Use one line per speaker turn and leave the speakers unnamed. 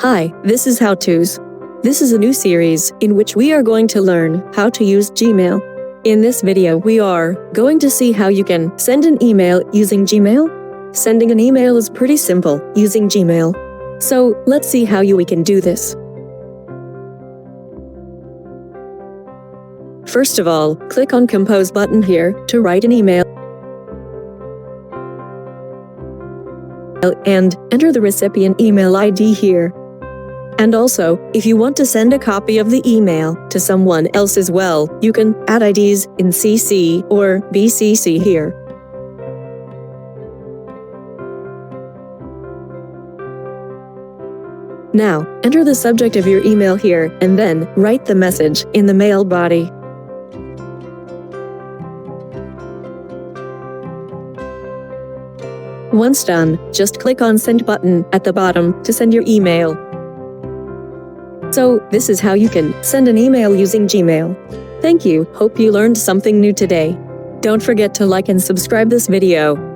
Hi, this is How To's. This is a new series in which we are going to learn how to use Gmail. In this video, we are going to see how you can send an email using Gmail. Sending an email is pretty simple using Gmail. So let's see how we can do this. First of all, click on Compose button here to write an email and enter the recipient email ID here. And also, if you want to send a copy of the email to someone else as well, you can add IDs in CC or BCC here. Now, enter the subject of your email here and then write the message in the mail body. Once done, just click on Send button at the bottom to send your email. So, this is how you can send an email using Gmail. Thank you, hope you learned something new today. Don't forget to like and subscribe this video.